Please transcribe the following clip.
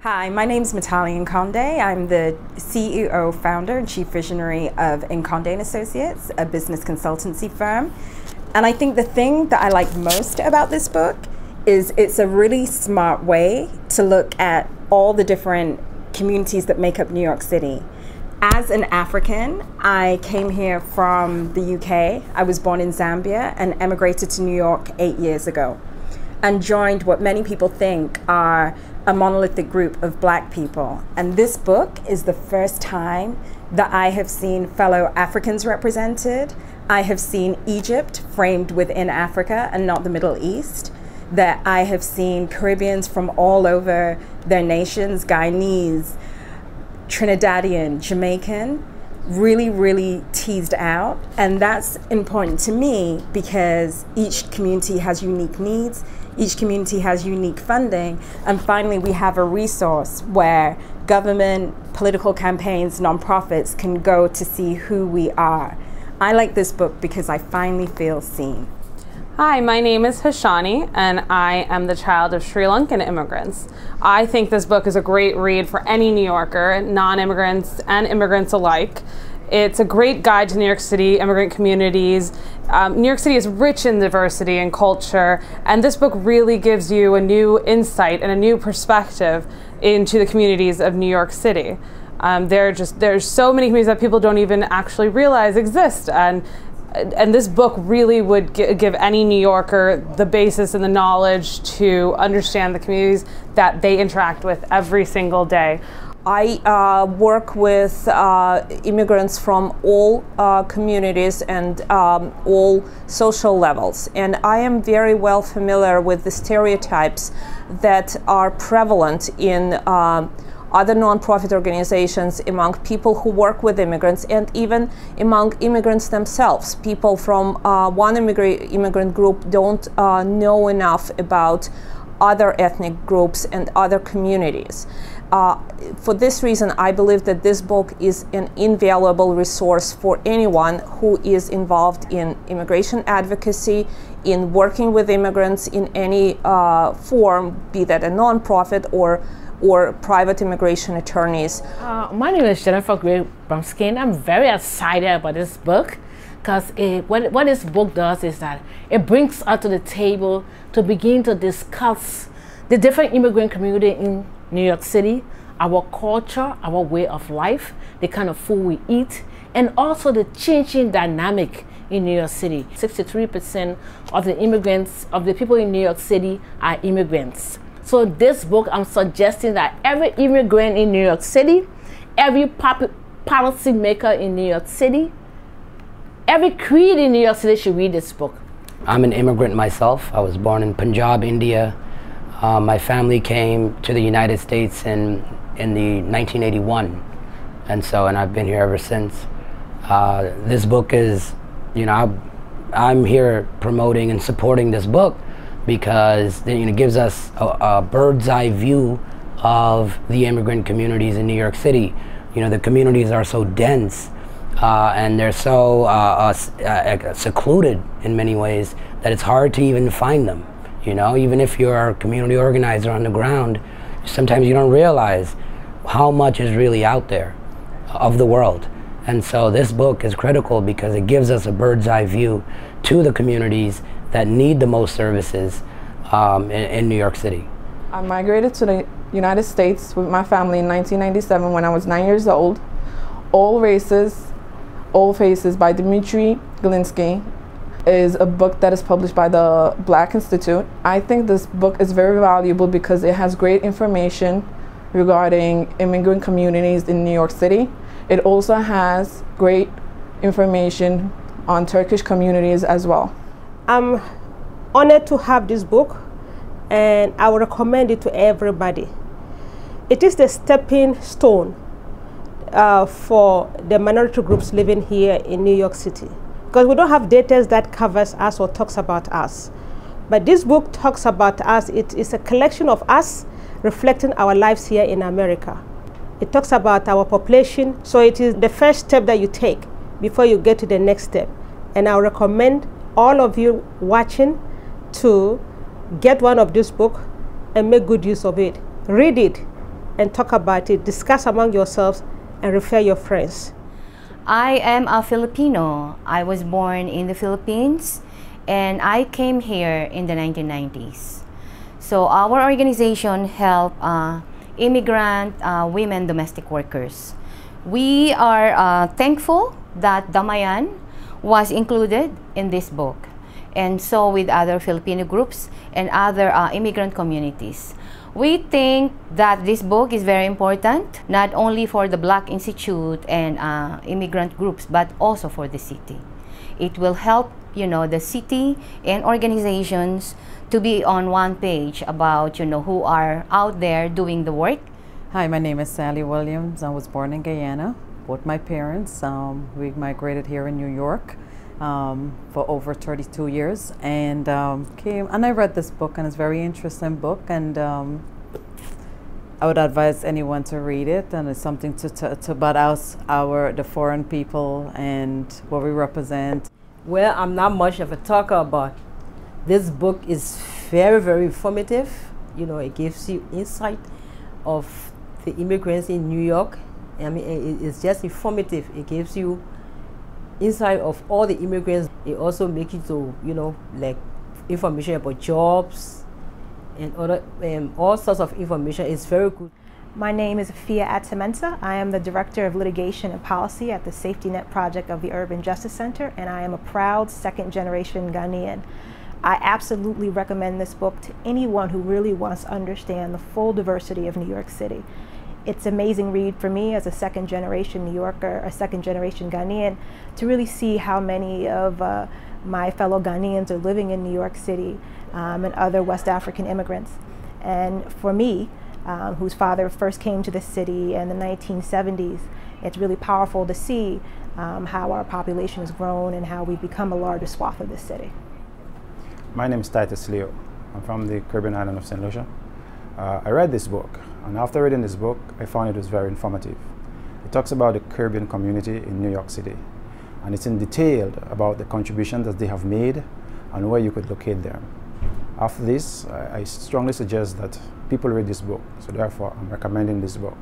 Hi, my name is Mitali Nkonde. I'm the CEO, founder, and chief visionary of Nkonde & Associates, a business consultancy firm. And I think the thing that I like most about this book is it's a really smart way to look at all the different communities that make up New York City. As an African, I came here from the UK. I was born in Zambia and emigrated to New York 8 years ago and joined what many people think are a monolithic group of Black people. And this book is the first time that I have seen fellow Africans represented. I have seen Egypt framed within Africa and not the Middle East. That I have seen Caribbeans from all over their nations, Guyanese, Trinidadian, Jamaican, really teased out. And that's important to me because each community has unique needs, each community has unique funding, and finally we have a resource where government, political campaigns, nonprofits can go to see who we are. I like this book because I finally feel seen. Hi, my name is Hashani, and I am the child of Sri Lankan immigrants. I think this book is a great read for any New Yorker, non-immigrants and immigrants alike. It's a great guide to New York City immigrant communities. New York City is rich in diversity and culture, and this book really gives you a new insight and a new perspective into the communities of New York City. There's so many communities that people don't even actually realize exist, and this book really would give any New Yorker the basis and the knowledge to understand the communities that they interact with every single day. I work with immigrants from all communities and all social levels, and I am very well familiar with the stereotypes that are prevalent in other nonprofit organizations, among people who work with immigrants, and even among immigrants themselves. People from one immigrant group don't know enough about other ethnic groups and other communities. For this reason, I believe that this book is an invaluable resource for anyone who is involved in immigration advocacy, in working with immigrants in any form, be that a nonprofit or private immigration attorneys. My name is Jennifer Gray Brumskin. I'm very excited about this book because what this book does is that it brings us to the table to begin to discuss the different immigrant community in New York City, our culture, our way of life, the kind of food we eat, and also the changing dynamic in New York City. 63% of the immigrants, of the people in New York City are immigrants. So this book, I'm suggesting that every immigrant in New York City, every policy maker in New York City, every creed in New York City should read this book. I'm an immigrant myself. I was born in Punjab, India. My family came to the United States in the 1981, and I've been here ever since. This book is, I'm here promoting and supporting this book because it gives us a bird's eye view of the immigrant communities in New York City. The communities are so dense and they're so secluded in many ways that it's hard to even find them. Even if you're a community organizer on the ground, sometimes you don't realize how much is really out there of the world. And so this book is critical because it gives us a bird's eye view to the communities that need the most services in New York City. I migrated to the United States with my family in 1997 when I was 9 years old. All Races, All Faces by Dmitry Glinsky is a book that is published by the Black Institute. I think this book is very valuable because it has great information regarding immigrant communities in New York City. It also has great information on Turkish communities as well. I'm honored to have this book, and I would recommend it to everybody. It is the stepping stone for the minority groups living here in New York City, because we don't have data that covers us or talks about us. But this book talks about us. It is a collection of us reflecting our lives here in America. It talks about our population, so it is the first step that you take before you get to the next step. And I recommend all of you watching to get one of this book and make good use of it. Read it, and talk about it, discuss among yourselves, and refer your friends. I am a Filipino. I was born in the Philippines and I came here in the 1990s. So our organization help immigrant women domestic workers. We are thankful that Damayan was included in this book, and so with other Filipino groups and other immigrant communities. We think that this book is very important, not only for the Black Institute and immigrant groups, but also for the city. It will help, you know, the city and organizations to be on one page about, you know, who are out there doing the work. Hi, my name is Sally Williams. I was born in Guyana. Both my parents, we migrated here in New York for over 32 years, and I read this book, and it's a very interesting book, and I would advise anyone to read it, and it's something to about us, the foreign people and what we represent. Well, I'm not much of a talker, but this book is very, very informative. You know, it gives you insight of the immigrants in New York. I mean, it's just informative. It gives you insight of all the immigrants. It also makes you to, you know, like information about jobs and other, all sorts of information. It's very good. My name is Afia Atamenta. I am the Director of Litigation and Policy at the Safety Net Project of the Urban Justice Center, and I am a proud second-generation Ghanaian. I absolutely recommend this book to anyone who really wants to understand the full diversity of New York City. It's an amazing read for me as a second-generation New Yorker, a second-generation Ghanaian, to really see how many of my fellow Ghanaians are living in New York City and other West African immigrants. And for me, whose father first came to the city in the 1970s, it's really powerful to see how our population has grown and how we've become a larger swath of this city. My name is Titus Leo. I'm from the Caribbean island of St. Lucia. I read this book, and after reading this book, I found it was very informative. It talks about the Caribbean community in New York City, and it's in detail about the contributions that they have made and where you could locate them. After this, I strongly suggest that people read this book, so therefore I'm recommending this book.